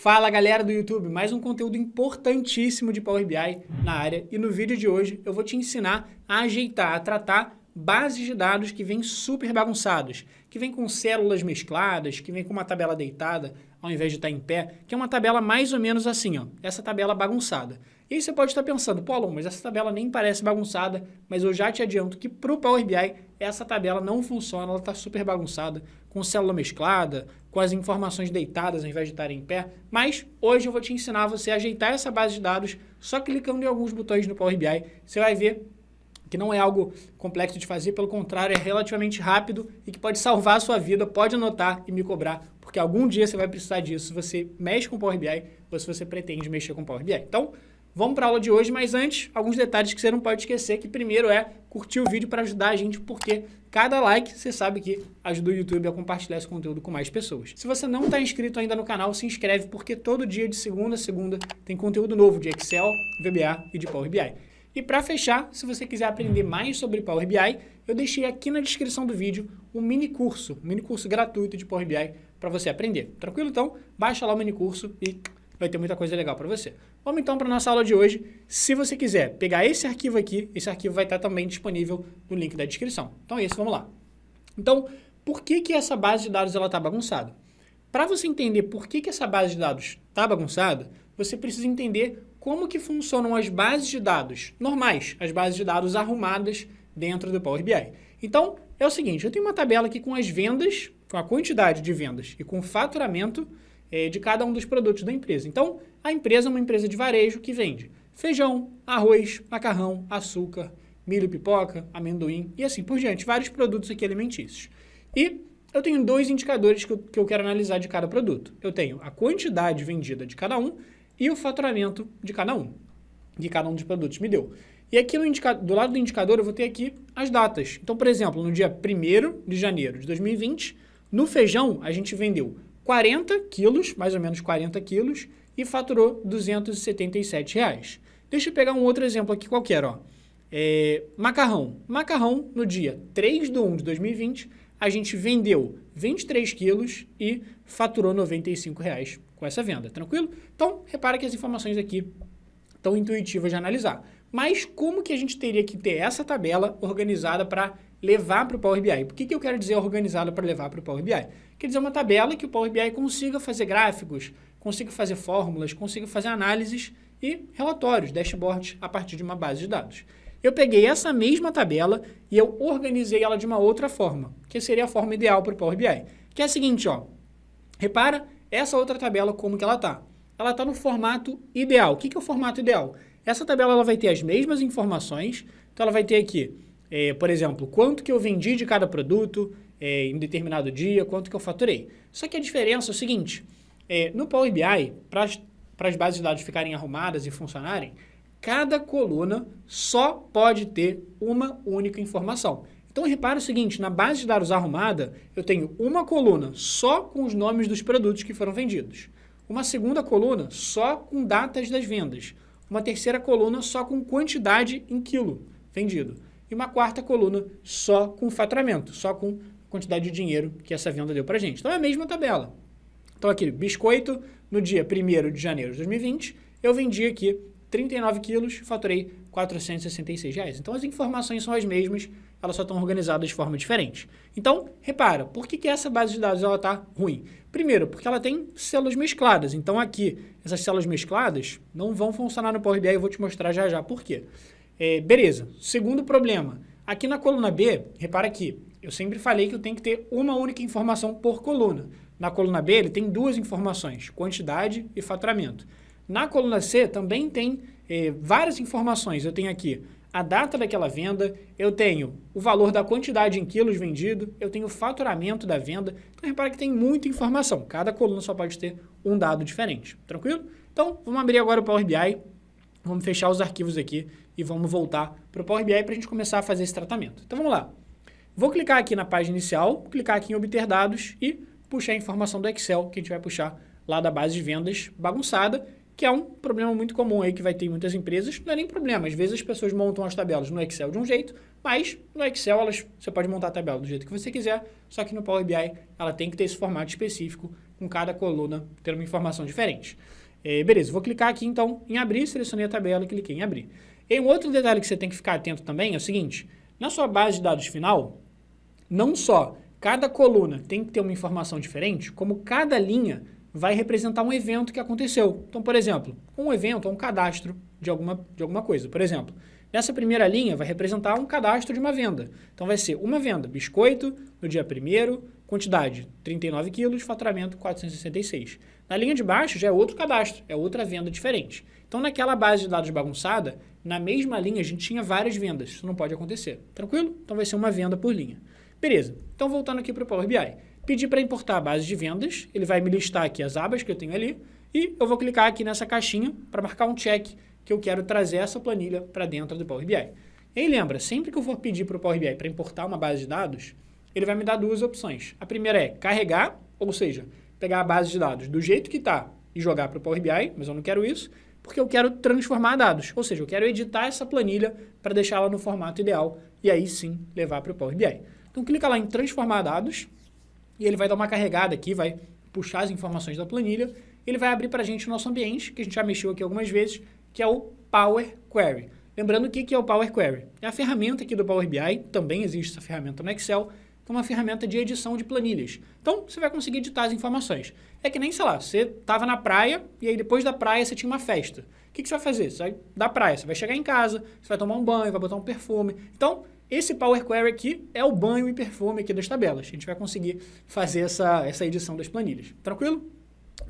Fala galera do YouTube, mais um conteúdo importantíssimo de Power BI na área e no vídeo de hoje eu vou te ensinar a ajeitar, a tratar bases de dados que vêm super bagunçados, que vêm com células mescladas, que vêm com uma tabela deitada ao invés de estar em pé, que é uma tabela mais ou menos assim, ó, essa tabela bagunçada. E aí você pode estar pensando, pô, Alon, mas essa tabela nem parece bagunçada, mas eu já te adianto que para o Power BI essa tabela não funciona, ela está super bagunçada, com célula mesclada, com as informações deitadas ao invés de estarem em pé, mas hoje eu vou te ensinar você a ajeitar essa base de dados só clicando em alguns botões no Power BI, você vai ver que não é algo complexo de fazer, pelo contrário, é relativamente rápido e que pode salvar a sua vida, pode anotar e me cobrar, porque algum dia você vai precisar disso se você mexe com Power BI ou se você pretende mexer com Power BI. Então, vamos para a aula de hoje, mas antes, alguns detalhes que você não pode esquecer, que primeiro é curtir o vídeo para ajudar a gente, porque cada like, você sabe que ajuda o YouTube a compartilhar esse conteúdo com mais pessoas. Se você não está inscrito ainda no canal, se inscreve, porque todo dia, de segunda a segunda, tem conteúdo novo de Excel, VBA e de Power BI. E para fechar, se você quiser aprender mais sobre Power BI, eu deixei aqui na descrição do vídeo um mini curso gratuito de Power BI para você aprender. Tranquilo? Então, baixa lá o mini curso e vai ter muita coisa legal para você. Vamos então para a nossa aula de hoje. Se você quiser pegar esse arquivo aqui, esse arquivo vai estar também disponível no link da descrição. Então é isso, vamos lá. Então, por que essa base de dados está bagunçada? Para você entender por que essa base de dados está bagunçada, você precisa entender como que funcionam as bases de dados normais, as bases de dados arrumadas dentro do Power BI. Então, é o seguinte, eu tenho uma tabela aqui com as vendas, com a quantidade de vendas e com o faturamento de cada um dos produtos da empresa. Então, a empresa é uma empresa de varejo que vende feijão, arroz, macarrão, açúcar, milho, pipoca, amendoim e assim por diante, vários produtos aqui alimentícios. E eu tenho dois indicadores que eu quero analisar de cada produto. Eu tenho a quantidade vendida de cada um e o faturamento de cada um dos produtos me deu. E aqui do lado do indicador eu vou ter aqui as datas. Então, por exemplo, no dia 1º de janeiro de 2020, no feijão a gente vendeu 40 quilos, mais ou menos 40 quilos, e faturou R$ 277. Deixa eu pegar um outro exemplo aqui qualquer, ó. Macarrão. Macarrão, no dia 3/1 de 2020, a gente vendeu 23 quilos e faturou R$ 95 com essa venda, tranquilo? Então, repara que as informações aqui estão intuitivas de analisar. Mas como que a gente teria que ter essa tabela organizada para levar para o Power BI? Por que eu quero dizer organizada para levar para o Power BI? Quer dizer uma tabela que o Power BI consiga fazer gráficos, consiga fazer fórmulas, consiga fazer análises e relatórios, dashboards a partir de uma base de dados. Eu peguei essa mesma tabela e eu organizei ela de uma outra forma, que seria a forma ideal para o Power BI, que é a seguinte, ó. Repara essa outra tabela como que ela está. Ela está no formato ideal. O que é o formato ideal? Essa tabela ela vai ter as mesmas informações, então ela vai ter aqui, por exemplo, quanto que eu vendi de cada produto em determinado dia, quanto que eu faturei. Só que a diferença é o seguinte, no Power BI, para as bases de dados ficarem arrumadas e funcionarem, cada coluna só pode ter uma única informação. Então, repara o seguinte, na base de dados arrumada, eu tenho uma coluna só com os nomes dos produtos que foram vendidos, uma segunda coluna só com datas das vendas, uma terceira coluna só com quantidade em quilo vendido, e uma quarta coluna só com faturamento, só com quantidade de dinheiro que essa venda deu pra gente. Então, é a mesma tabela. Então, aqui, biscoito, no dia 1º de janeiro de 2020, eu vendi aqui 39 quilos, faturei R$ 466. Então, as informações são as mesmas, elas só estão organizadas de forma diferente. Então, repara, por que essa base de dados está ruim? Primeiro, porque ela tem células mescladas. Então, aqui, essas células mescladas não vão funcionar no Power BI, eu vou te mostrar já já por quê. Beleza. Segundo problema, aqui na coluna B, repara aqui, eu sempre falei que eu tenho que ter uma única informação por coluna. Na coluna B, ele tem duas informações, quantidade e faturamento. Na coluna C também tem várias informações. Eu tenho aqui a data daquela venda, eu tenho o valor da quantidade em quilos vendido, eu tenho o faturamento da venda. Então, repara que tem muita informação. Cada coluna só pode ter um dado diferente. Tranquilo? Então, vamos abrir agora o Power BI, vamos fechar os arquivos aqui e vamos voltar para o Power BI para a gente começar a fazer esse tratamento. Então, vamos lá. Vou clicar aqui na página inicial, clicar aqui em obter dados e puxar a informação do Excel, que a gente vai puxar lá da base de vendas bagunçada. que é um problema muito comum aí que vai ter em muitas empresas. Não é nem problema, às vezes as pessoas montam as tabelas no Excel de um jeito, mas no Excel você pode montar a tabela do jeito que você quiser, só que no Power BI ela tem que ter esse formato específico, com cada coluna ter uma informação diferente. Beleza, vou clicar aqui então em abrir, selecionei a tabela e cliquei em abrir. E um outro detalhe que você tem que ficar atento também é o seguinte, na sua base de dados final, não só cada coluna tem que ter uma informação diferente, como cada linha vai representar um evento que aconteceu. Então, por exemplo, um evento é um cadastro de alguma coisa. Por exemplo, nessa primeira linha vai representar um cadastro de uma venda. Então, vai ser uma venda, biscoito, no dia 1º, quantidade 39 quilos, faturamento 466. Na linha de baixo já é outro cadastro, é outra venda diferente. Então, naquela base de dados bagunçada, na mesma linha a gente tinha várias vendas. Isso não pode acontecer. Tranquilo? Então, vai ser uma venda por linha. Beleza. Então, voltando aqui para o Power BI. Pedi para importar a base de vendas, ele vai me listar aqui as abas que eu tenho ali, e eu vou clicar aqui nessa caixinha para marcar um check que eu quero trazer essa planilha para dentro do Power BI. E aí lembra, sempre que eu for pedir para o Power BI para importar uma base de dados, ele vai me dar duas opções. A primeira é carregar, ou seja, pegar a base de dados do jeito que está e jogar para o Power BI, mas eu não quero isso, porque eu quero transformar dados, ou seja, eu quero editar essa planilha para deixá-la no formato ideal e aí sim levar para o Power BI. Então clica lá em transformar dados, e ele vai dar uma carregada aqui, vai puxar as informações da planilha, ele vai abrir para a gente o nosso ambiente, que a gente já mexeu aqui algumas vezes, que é o Power Query. Lembrando o que é o Power Query? É a ferramenta aqui do Power BI, também existe essa ferramenta no Excel, que é uma ferramenta de edição de planilhas. Então, você vai conseguir editar as informações. É que nem, sei lá, você estava na praia, e aí depois da praia você tinha uma festa. O que você vai fazer? Você vai da praia, você vai chegar em casa, você vai tomar um banho, vai botar um perfume. Então, esse Power Query aqui é o banho e perfume aqui das tabelas. A gente vai conseguir fazer essa edição das planilhas. Tranquilo?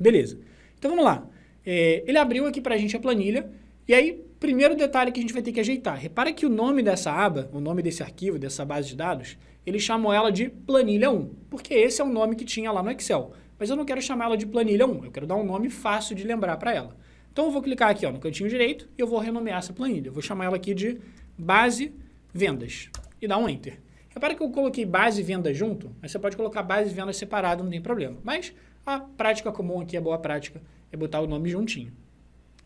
Beleza. Então, vamos lá. Ele abriu aqui para a gente a planilha. E aí, primeiro detalhe que a gente vai ter que ajeitar. Repara que o nome dessa aba, o nome desse arquivo, dessa base de dados, ele chamou ela de planilha 1. Porque esse é o nome que tinha lá no Excel. Mas eu não quero chamar ela de planilha 1. Eu quero dar um nome fácil de lembrar para ela. Então, eu vou clicar aqui no cantinho direito e eu vou renomear essa planilha. Eu vou chamar ela aqui de base vendas e dar um Enter. Repara que eu coloquei base e venda junto, mas você pode colocar base e venda separado, não tem problema. Mas a prática comum aqui, a boa prática, é botar o nome juntinho.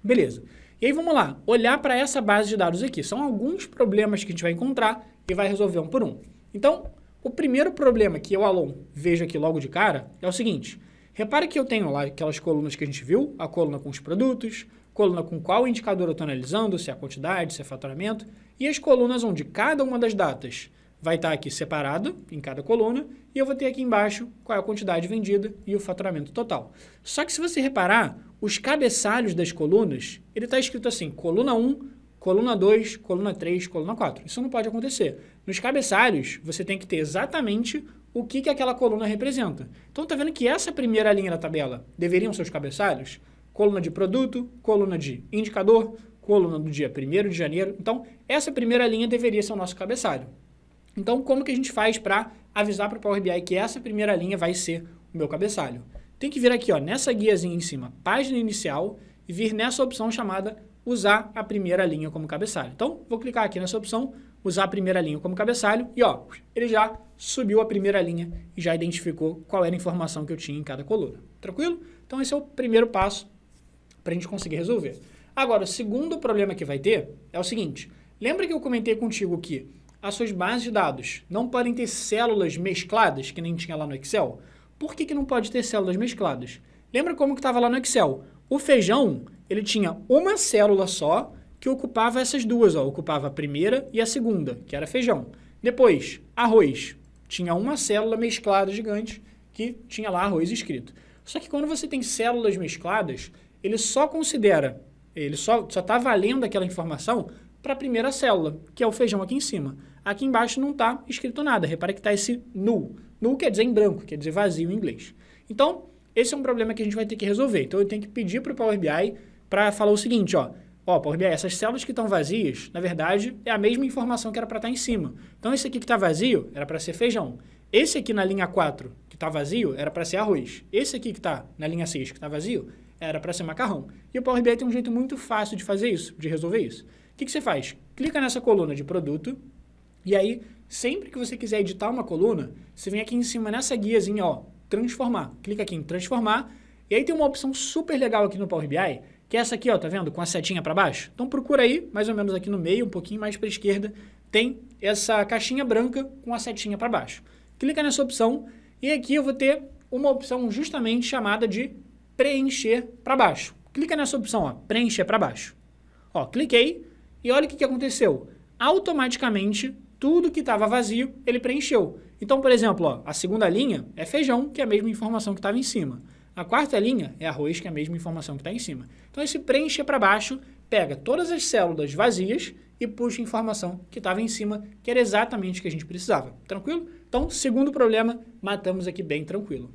Beleza. E aí vamos lá, olhar para essa base de dados aqui. São alguns problemas que a gente vai encontrar e vai resolver um por um. Então, o primeiro problema que eu, Alon, vejo aqui logo de cara é o seguinte. Repara que eu tenho lá aquelas colunas que a gente viu, a coluna com os produtos, coluna com qual indicador eu estou analisando, se é a quantidade, se é faturamento, e as colunas onde cada uma das datas vai estar aqui separado em cada coluna, e eu vou ter aqui embaixo qual é a quantidade vendida e o faturamento total. Só que se você reparar, os cabeçalhos das colunas, ele está escrito assim, coluna 1, coluna 2, coluna 3, coluna 4. Isso não pode acontecer. Nos cabeçalhos, você tem que ter exatamente o que aquela coluna representa. Então, está vendo que essa primeira linha da tabela deveriam ser os cabeçalhos? Coluna de produto, coluna de indicador, coluna do dia 1º de janeiro. Então, essa primeira linha deveria ser o nosso cabeçalho. Então, como que a gente faz para avisar para o Power BI que essa primeira linha vai ser o meu cabeçalho? Tem que vir aqui, nessa guiazinha em cima, página inicial, e vir nessa opção chamada usar a primeira linha como cabeçalho. Então, vou clicar aqui nessa opção, usar a primeira linha como cabeçalho, e ele já subiu a primeira linha e já identificou qual era a informação que eu tinha em cada coluna. Tranquilo? Então, esse é o primeiro passo para a gente conseguir resolver. Agora, o segundo problema que vai ter é o seguinte. Lembra que eu comentei contigo que as suas bases de dados não podem ter células mescladas, que nem tinha lá no Excel? Por que não pode ter células mescladas? Lembra como que estava lá no Excel? O feijão, ele tinha uma célula só que ocupava essas duas, ocupava a primeira e a segunda, que era feijão. Depois, arroz, tinha uma célula mesclada gigante que tinha lá arroz escrito. Só que quando você tem células mescladas, ele só considera, ele só está valendo aquela informação para a primeira célula, que é o feijão aqui em cima. Aqui embaixo não está escrito nada, repara que está esse null. Null quer dizer em branco, quer dizer vazio em inglês. Então, esse é um problema que a gente vai ter que resolver. Então, eu tenho que pedir para o Power BI para falar o seguinte, Power BI, essas células que estão vazias, na verdade, é a mesma informação que era para estar em cima. Então, esse aqui que está vazio era para ser feijão. Esse aqui na linha 4, que está vazio, era para ser arroz. Esse aqui que está na linha 6, que está vazio, era para ser macarrão. E o Power BI tem um jeito muito fácil de fazer isso, de resolver isso. O que você faz? Clica nessa coluna de produto, e aí, sempre que você quiser editar uma coluna, você vem aqui em cima nessa guiazinha, transformar. Clica aqui em transformar, e aí tem uma opção super legal aqui no Power BI, que é essa aqui, ó, tá vendo? Com a setinha para baixo. Então procura aí, mais ou menos aqui no meio, um pouquinho mais para a esquerda, tem essa caixinha branca com a setinha para baixo. Clica nessa opção e aqui eu vou ter uma opção justamente chamada de preencher para baixo. Clica nessa opção, ó, preencher para baixo. Ó, cliquei e olha o que aconteceu. Automaticamente, tudo que estava vazio, ele preencheu. Então, por exemplo, ó, a segunda linha é feijão, que é a mesma informação que estava em cima. A quarta linha é arroz, que é a mesma informação que está em cima. Então, esse preencher para baixo pega todas as células vazias e puxa a informação que estava em cima, que era exatamente o que a gente precisava. Tranquilo? Então, segundo problema, matamos aqui bem tranquilo.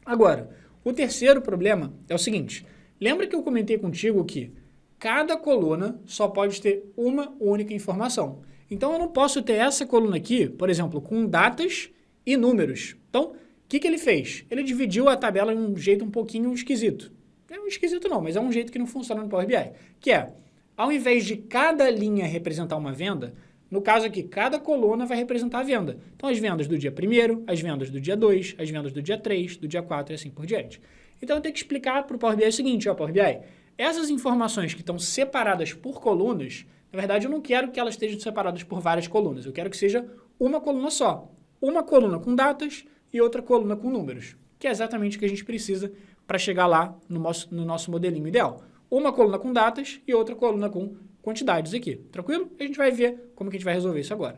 Agora, o terceiro problema é o seguinte. Lembra que eu comentei contigo que cada coluna só pode ter uma única informação. Então, eu não posso ter essa coluna aqui, por exemplo, com datas e números. Então, o que ele fez? Ele dividiu a tabela de um jeito um pouquinho esquisito. Não é um esquisito não, mas é um jeito que não funciona no Power BI. Que é, ao invés de cada linha representar uma venda, no caso aqui, cada coluna vai representar a venda. Então, as vendas do dia 1º, as vendas do dia 2, as vendas do dia 3, do dia 4 e assim por diante. Então, eu tenho que explicar para o Power BI o seguinte, ó, Power BI, essas informações que estão separadas por colunas, na verdade, eu não quero que elas estejam separadas por várias colunas, eu quero que seja uma coluna só. Uma coluna com datas e outra coluna com números, que é exatamente o que a gente precisa para chegar lá no nosso modelinho ideal. Uma coluna com datas e outra coluna com quantidades aqui, tranquilo? A gente vai ver como que a gente vai resolver isso agora.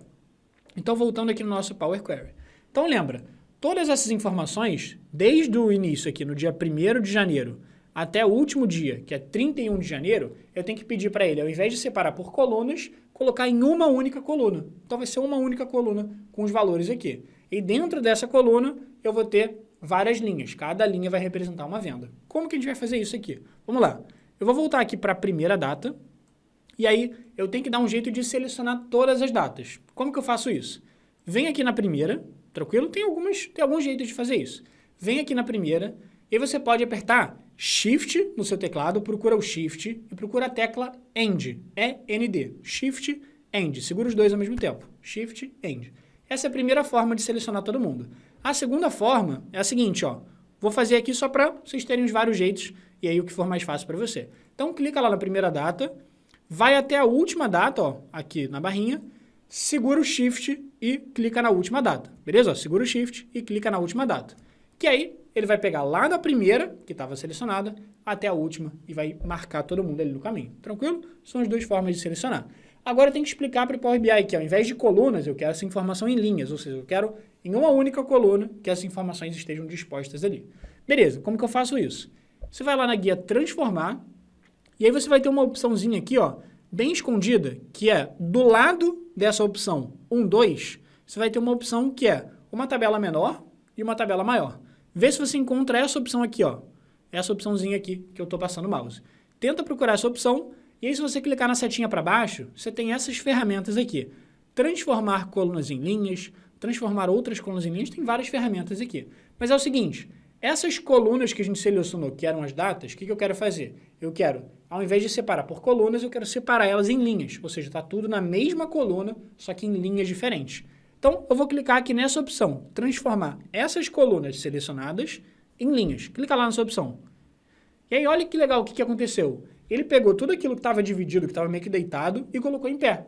Então, voltando aqui no nosso Power Query. Então, lembra, todas essas informações, desde o início aqui, no dia 1º de janeiro, até o último dia, que é 31 de janeiro, eu tenho que pedir para ele, ao invés de separar por colunas, colocar em uma única coluna. Então, vai ser uma única coluna com os valores aqui. E dentro dessa coluna, eu vou ter várias linhas. Cada linha vai representar uma venda. Como que a gente vai fazer isso aqui? Vamos lá. Eu vou voltar aqui para a primeira data. E aí, eu tenho que dar um jeito de selecionar todas as datas. Como que eu faço isso? Vem aqui na primeira, tranquilo? Tem alguns jeitos de fazer isso. Vem aqui na primeira, e você pode apertar Shift no seu teclado, procura o Shift e procura a tecla End, E-N-D, Shift, End. Segura os dois ao mesmo tempo, Shift, End. Essa é a primeira forma de selecionar todo mundo. A segunda forma é a seguinte, ó. Vou fazer aqui só para vocês terem os vários jeitos e aí o que for mais fácil para você. Então, clica lá na primeira data, vai até a última data, ó, aqui na barrinha, segura o Shift e clica na última data, beleza? Ó, segura o Shift e clica na última data. Que aí ele vai pegar lá da primeira, que estava selecionada, até a última e vai marcar todo mundo ali no caminho. Tranquilo? São as duas formas de selecionar. Agora eu tenho que explicar para o Power BI que ao invés de colunas, eu quero essa informação em linhas, ou seja, eu quero em uma única coluna que essas informações estejam dispostas ali. Beleza, como que eu faço isso? Você vai lá na guia Transformar, e aí você vai ter uma opçãozinha aqui, ó, bem escondida, que é do lado dessa opção 1, 2, você vai ter uma opção que é uma tabela menor e uma tabela maior. Vê se você encontra essa opção aqui, ó, essa opçãozinha aqui que eu estou passando o mouse. Tenta procurar essa opção, e aí se você clicar na setinha para baixo, você tem essas ferramentas aqui. Transformar colunas em linhas, transformar outras colunas em linhas, tem várias ferramentas aqui. Mas é o seguinte, essas colunas que a gente selecionou, que eram as datas, o que eu quero fazer? Eu quero, ao invés de separar por colunas, eu quero separar elas em linhas, ou seja, está tudo na mesma coluna, só que em linhas diferentes. Então, eu vou clicar aqui nessa opção, transformar essas colunas selecionadas em linhas. Clica lá nessa opção. E aí, olha que legal o que aconteceu. Ele pegou tudo aquilo que estava dividido, que estava meio que deitado, e colocou em pé.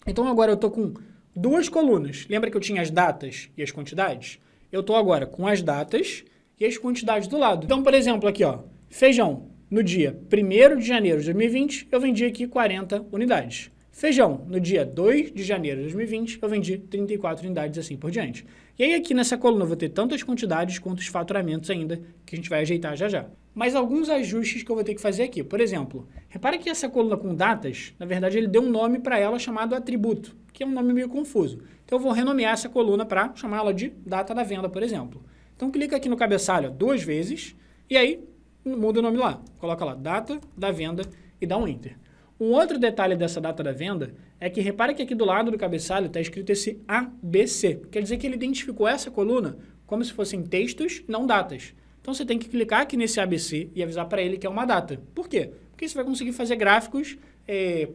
Então, agora eu estou com duas colunas. Lembra que eu tinha as datas e as quantidades? Eu estou agora com as datas e as quantidades do lado. Então, por exemplo, aqui, ó, feijão, no dia 1º de janeiro de 2020, eu vendi aqui 40 unidades. Feijão, no dia 2 de janeiro de 2020, eu vendi 34 unidades, assim por diante. E aí aqui nessa coluna eu vou ter tanto as quantidades quanto os faturamentos ainda, que a gente vai ajeitar já já. Mas alguns ajustes que eu vou ter que fazer aqui. Por exemplo, repara que essa coluna com datas, na verdade ele deu um nome para ela chamado atributo, que é um nome meio confuso. Então eu vou renomear essa coluna para chamar ela de data da venda, por exemplo. Então clica aqui no cabeçalho 2 vezes, e aí muda o nome lá. Coloca lá, data da venda e dá um Enter. Um outro detalhe dessa data da venda é que repara que aqui do lado do cabeçalho está escrito esse ABC. Quer dizer que ele identificou essa coluna como se fossem textos, não datas. Então você tem que clicar aqui nesse ABC e avisar para ele que é uma data. Por quê? Porque você vai conseguir fazer gráficos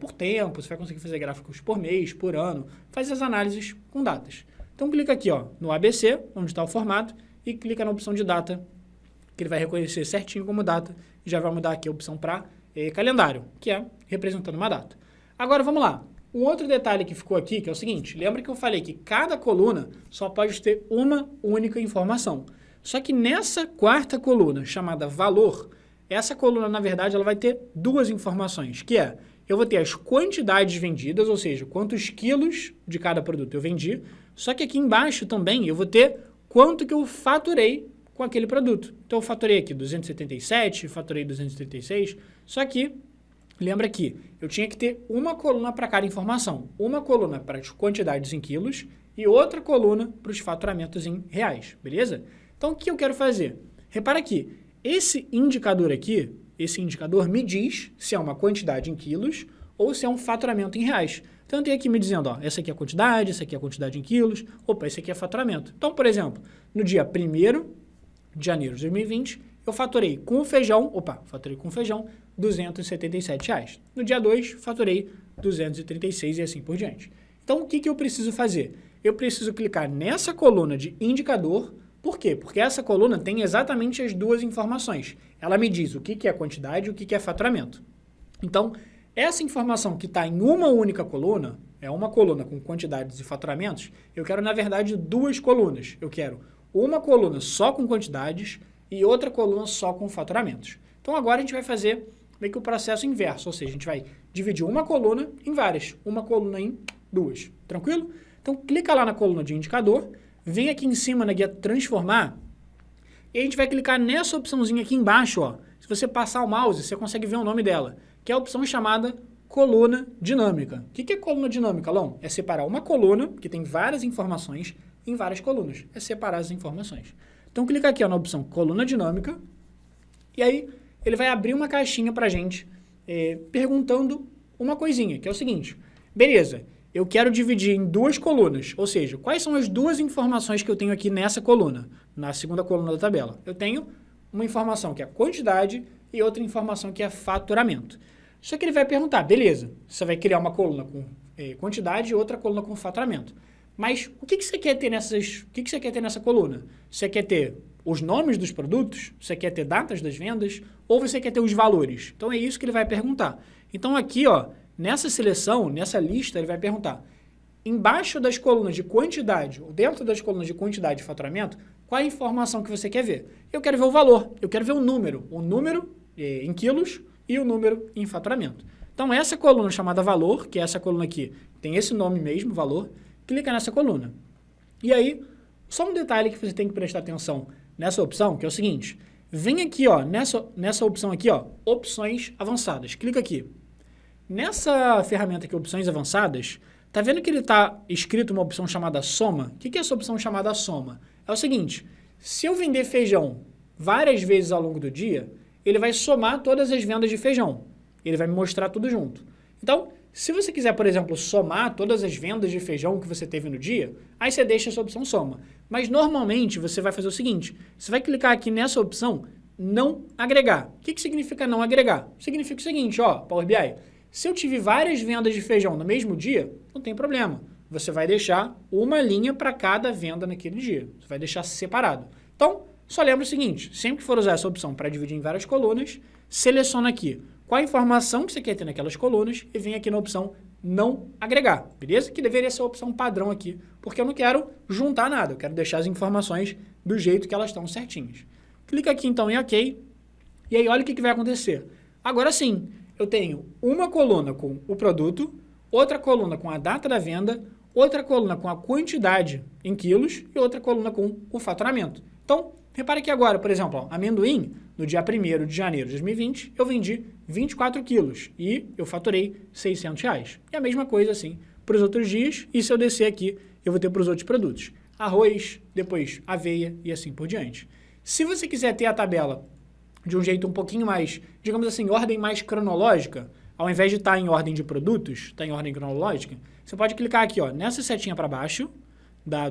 por tempo, você vai conseguir fazer gráficos por mês, por ano, faz as análises com datas. Então clica aqui ó, no ABC, onde está o formato, e clica na opção de data, que ele vai reconhecer certinho como data, e já vai mudar aqui a opção para calendário, que é representando uma data. Agora, vamos lá. Um outro detalhe que ficou aqui, que é o seguinte, lembra que eu falei que cada coluna só pode ter uma única informação. Só que nessa quarta coluna, chamada valor, essa coluna, na verdade, ela vai ter duas informações, que é, eu vou ter as quantidades vendidas, ou seja, quantos quilos de cada produto eu vendi, só que aqui embaixo também eu vou ter quanto que eu faturei com aquele produto. Então, eu faturei aqui 277, faturei 236, só que, lembra que eu tinha que ter uma coluna para cada informação. Uma coluna para as quantidades em quilos e outra coluna para os faturamentos em reais, beleza? Então, o que eu quero fazer? Repara aqui, esse indicador aqui, esse indicador me diz se é uma quantidade em quilos ou se é um faturamento em reais. Então, eu tenho aqui me dizendo, ó, essa aqui é a quantidade, essa aqui é a quantidade em quilos, opa, esse aqui é faturamento. Então, por exemplo, no dia 1º de janeiro de 2020, eu faturei com o feijão, faturei com o feijão R$ 277. No dia 2, faturei 236 e assim por diante. Então, o que eu preciso fazer? Eu preciso clicar nessa coluna de indicador. Por quê? Porque essa coluna tem exatamente as duas informações. Ela me diz o que é quantidade e o que é faturamento. Então, essa informação que está em uma única coluna, é uma coluna com quantidades e faturamentos, eu quero, na verdade, duas colunas. Eu quero uma coluna só com quantidades e outra coluna só com faturamentos. Então, agora a gente vai fazer meio que o processo inverso, ou seja, a gente vai dividir uma coluna em várias, uma coluna em duas. Tranquilo? Então, clica lá na coluna de indicador, vem aqui em cima na guia transformar e a gente vai clicar nessa opçãozinha aqui embaixo, ó. Se você passar o mouse, você consegue ver o nome dela, que é a opção chamada coluna dinâmica. O que é coluna dinâmica, Lão? É separar uma coluna, que tem várias informações, em várias colunas. É separar as informações. Então, clica aqui ó, na opção coluna dinâmica e aí ele vai abrir uma caixinha para a gente perguntando uma coisinha, que é o seguinte. Beleza, eu quero dividir em duas colunas, ou seja, quais são as duas informações que eu tenho aqui nessa coluna, na segunda coluna da tabela? Eu tenho uma informação que é quantidade e outra informação que é faturamento. Só que ele vai perguntar, beleza, você vai criar uma coluna com quantidade e outra coluna com faturamento. Mas o que você quer ter nessa coluna? Você quer ter os nomes dos produtos? Você quer ter datas das vendas? Ou você quer ter os valores? Então, é isso que ele vai perguntar. Então, aqui, ó, nessa seleção, nessa lista, ele vai perguntar, embaixo das colunas de quantidade, ou dentro das colunas de quantidade e faturamento, qual é a informação que você quer ver? Eu quero ver o valor, eu quero ver o número em quilos e o número em faturamento. Então, essa coluna chamada valor, que é essa coluna aqui, tem esse nome mesmo, valor, clica nessa coluna. E aí, só um detalhe que você tem que prestar atenção nessa opção, que é o seguinte, vem aqui, ó, nessa opção aqui, ó, opções avançadas. Clica aqui. Nessa ferramenta aqui, opções avançadas, tá vendo que ele está escrito uma opção chamada soma? O que é essa opção chamada soma? É o seguinte, se eu vender feijão várias vezes ao longo do dia, ele vai somar todas as vendas de feijão. Ele vai me mostrar tudo junto. Então, se você quiser, por exemplo, somar todas as vendas de feijão que você teve no dia, aí você deixa essa opção soma. Mas, normalmente, você vai fazer o seguinte, você vai clicar aqui nessa opção não agregar. O que significa não agregar? Significa o seguinte, ó, Power BI, se eu tive várias vendas de feijão no mesmo dia, não tem problema. Você vai deixar uma linha para cada venda naquele dia. Você vai deixar separado. Então, só lembra o seguinte, sempre que for usar essa opção para dividir em várias colunas, seleciona aqui qual a informação que você quer ter naquelas colunas e vem aqui na opção não agregar, beleza? Que deveria ser a opção padrão aqui, porque eu não quero juntar nada, eu quero deixar as informações do jeito que elas estão certinhas. Clica aqui então em OK, e aí olha o que vai acontecer. Agora sim, eu tenho uma coluna com o produto, outra coluna com a data da venda, outra coluna com a quantidade em quilos e outra coluna com o faturamento. Então, repare que agora, por exemplo, ó, amendoim, no dia 1º de janeiro de 2020, eu vendi 24 quilos e eu faturei R$600. E a mesma coisa assim para os outros dias, e se eu descer aqui, eu vou ter para os outros produtos. Arroz, depois aveia e assim por diante. Se você quiser ter a tabela de um jeito um pouquinho mais, digamos assim, ordem mais cronológica, ao invés de estar em ordem de produtos, está em ordem cronológica, você pode clicar aqui ó, nessa setinha para baixo,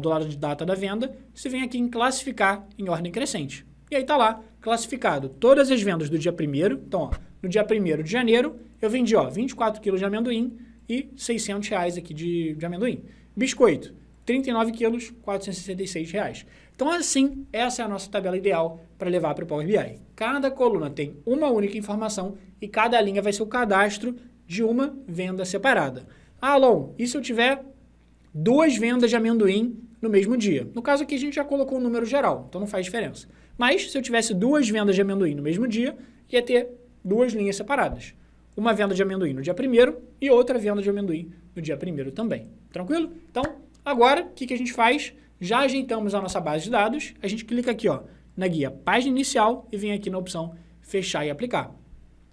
do lado de data da venda, você vem aqui em classificar em ordem crescente. E aí está lá, classificado todas as vendas do dia 1º. Então, ó, no dia 1º de janeiro, eu vendi ó, 24 quilos de amendoim e R$600 aqui de amendoim. Biscoito, 39 quilos, R$ 466. Então, assim, essa é a nossa tabela ideal para levar para o Power BI. Cada coluna tem uma única informação e cada linha vai ser o cadastro de uma venda separada. Ah, Alon, e se eu tiver 2 vendas de amendoim no mesmo dia? No caso aqui, a gente já colocou um número geral, então não faz diferença. Mas, se eu tivesse 2 vendas de amendoim no mesmo dia, ia ter 2 linhas separadas. Uma venda de amendoim no dia 1º e outra venda de amendoim no dia 1º também. Tranquilo? Então, agora, o que a gente faz? Já ajeitamos a nossa base de dados, a gente clica aqui ó, na guia página inicial e vem aqui na opção fechar e aplicar.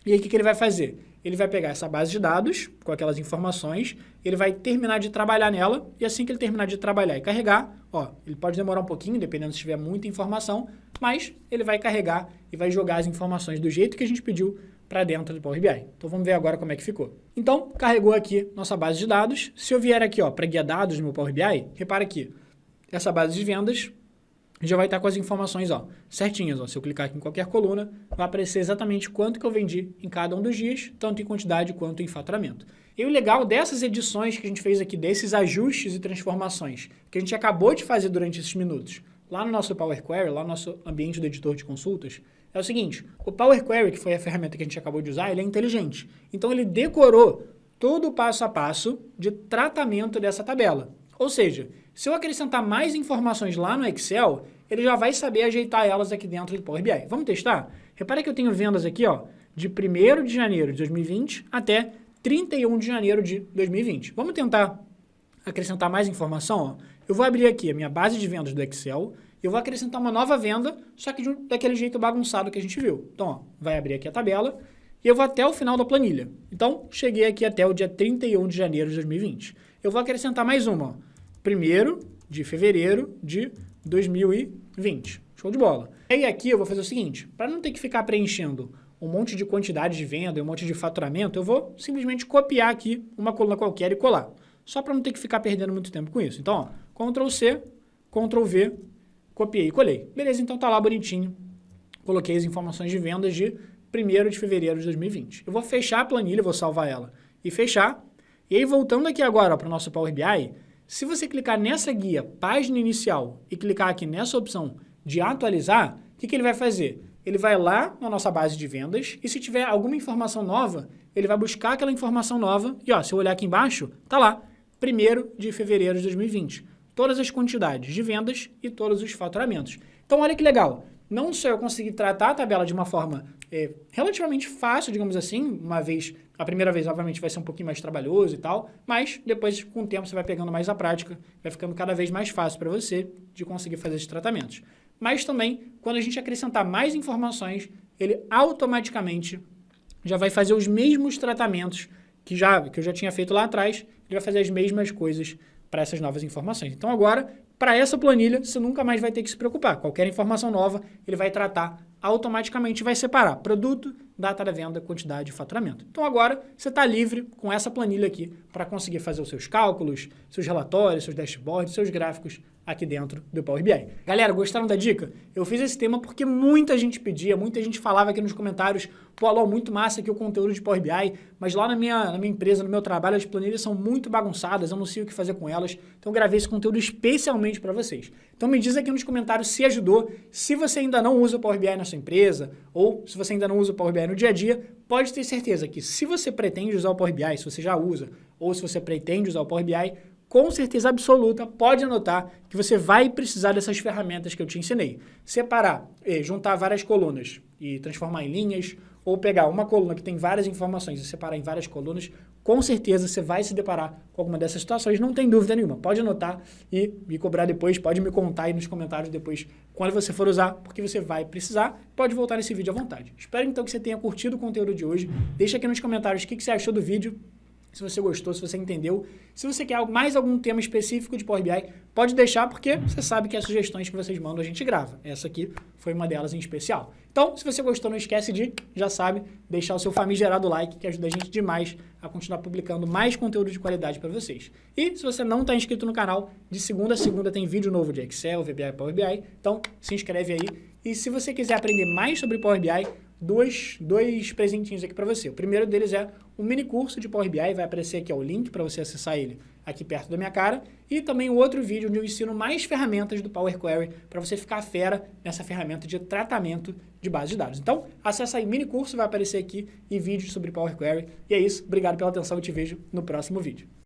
E aí o que ele vai fazer? Ele vai pegar essa base de dados com aquelas informações, ele vai terminar de trabalhar nela e assim que ele terminar de trabalhar e carregar, ó, ele pode demorar um pouquinho, dependendo se tiver muita informação, mas ele vai carregar e vai jogar as informações do jeito que a gente pediu para dentro do Power BI. Então vamos ver agora como é que ficou. Então, carregou aqui nossa base de dados. Se eu vier aqui ó, para guia dados no meu Power BI, repara aqui, essa base de vendas já vai estar com as informações ó, certinhas. Ó. Se eu clicar aqui em qualquer coluna, vai aparecer exatamente quanto que eu vendi em cada um dos dias, tanto em quantidade quanto em faturamento. E o legal dessas edições que a gente fez aqui, desses ajustes e transformações, que a gente acabou de fazer durante esses minutos, lá no nosso Power Query, lá no nosso ambiente do editor de consultas, é o seguinte, o Power Query, que foi a ferramenta que a gente acabou de usar, ele é inteligente. Então, ele decorou todo o passo a passo de tratamento dessa tabela. Ou seja, se eu acrescentar mais informações lá no Excel, ele já vai saber ajeitar elas aqui dentro do Power BI. Vamos testar? Repara que eu tenho vendas aqui ó, de 1º de janeiro de 2020 até 31 de janeiro de 2020. Vamos tentar acrescentar mais informação? Ó. Eu vou abrir aqui a minha base de vendas do Excel, eu vou acrescentar uma nova venda, só que daquele jeito bagunçado que a gente viu. Então, ó, vai abrir aqui a tabela e eu vou até o final da planilha. Então, cheguei aqui até o dia 31 de janeiro de 2020. Eu vou acrescentar mais uma, ó. 1º de fevereiro de 2020. Show de bola. E aí aqui eu vou fazer o seguinte, para não ter que ficar preenchendo um monte de quantidade de venda e um monte de faturamento, eu vou simplesmente copiar aqui uma coluna qualquer e colar. Só para não ter que ficar perdendo muito tempo com isso. Então, ó, Ctrl C, Ctrl V, copiei e colei. Beleza, então tá lá bonitinho. Coloquei as informações de vendas de 1º de fevereiro de 2020. Eu vou fechar a planilha, vou salvar ela e fechar. E aí, voltando aqui agora para o nosso Power BI, se você clicar nessa guia, página inicial, e clicar aqui nessa opção de atualizar, o que ele vai fazer? Ele vai lá na nossa base de vendas e se tiver alguma informação nova, ele vai buscar aquela informação nova e ó, se eu olhar aqui embaixo, tá lá, 1º de fevereiro de 2020. Todas as quantidades de vendas e todos os faturamentos. Então, olha que legal. Não só eu consegui tratar a tabela de uma forma relativamente fácil, digamos assim, uma vez, a primeira vez, obviamente, vai ser um pouquinho mais trabalhoso e tal, mas depois, com o tempo, você vai pegando mais a prática, vai ficando cada vez mais fácil para você de conseguir fazer esses tratamentos. Mas também, quando a gente acrescentar mais informações, ele automaticamente já vai fazer os mesmos tratamentos que eu já tinha feito lá atrás, ele vai fazer as mesmas coisas para essas novas informações. Então, agora, para essa planilha, você nunca mais vai ter que se preocupar. Qualquer informação nova, ele vai tratar automaticamente, vai separar produto, data da venda, quantidade e faturamento. Então, agora, você está livre com essa planilha aqui para conseguir fazer os seus cálculos, seus relatórios, seus dashboards, seus gráficos aqui dentro do Power BI. Galera, gostaram da dica? Eu fiz esse tema porque muita gente pedia, muita gente falava aqui nos comentários, pô, Alô, muito massa aqui o conteúdo de Power BI, mas lá na minha empresa, no meu trabalho, as planilhas são muito bagunçadas, eu não sei o que fazer com elas, então eu gravei esse conteúdo especialmente para vocês. Então me diz aqui nos comentários se ajudou, se você ainda não usa o Power BI na sua empresa, ou se você ainda não usa o Power BI no dia a dia, pode ter certeza que se você pretende usar o Power BI, se você já usa, ou se você pretende usar o Power BI, com certeza absoluta, pode anotar que você vai precisar dessas ferramentas que eu te ensinei. Separar, juntar várias colunas e transformar em linhas, ou pegar uma coluna que tem várias informações e separar em várias colunas, com certeza você vai se deparar com alguma dessas situações, não tem dúvida nenhuma. Pode anotar e me cobrar depois, pode me contar aí nos comentários depois quando você for usar, porque você vai precisar, pode voltar nesse vídeo à vontade. Espero então que você tenha curtido o conteúdo de hoje. Deixa aqui nos comentários o que você achou do vídeo, se você gostou, se você entendeu. Se você quer mais algum tema específico de Power BI, pode deixar, porque você sabe que as sugestões que vocês mandam a gente grava. Essa aqui foi uma delas em especial. Então, se você gostou, não esquece de, já sabe, deixar o seu famigerado like, que ajuda a gente demais a continuar publicando mais conteúdo de qualidade para vocês. E se você não está inscrito no canal, de segunda a segunda tem vídeo novo de Excel, VBA e Power BI, então se inscreve aí. E se você quiser aprender mais sobre Power BI, dois presentinhos aqui para você. O primeiro deles é um mini curso de Power BI, vai aparecer aqui ó, o link para você acessar ele aqui perto da minha cara, e também um outro vídeo onde eu ensino mais ferramentas do Power Query para você ficar fera nessa ferramenta de tratamento de base de dados. Então, acessa aí, mini curso, vai aparecer aqui, e vídeos sobre Power Query. E é isso, obrigado pela atenção, eu te vejo no próximo vídeo.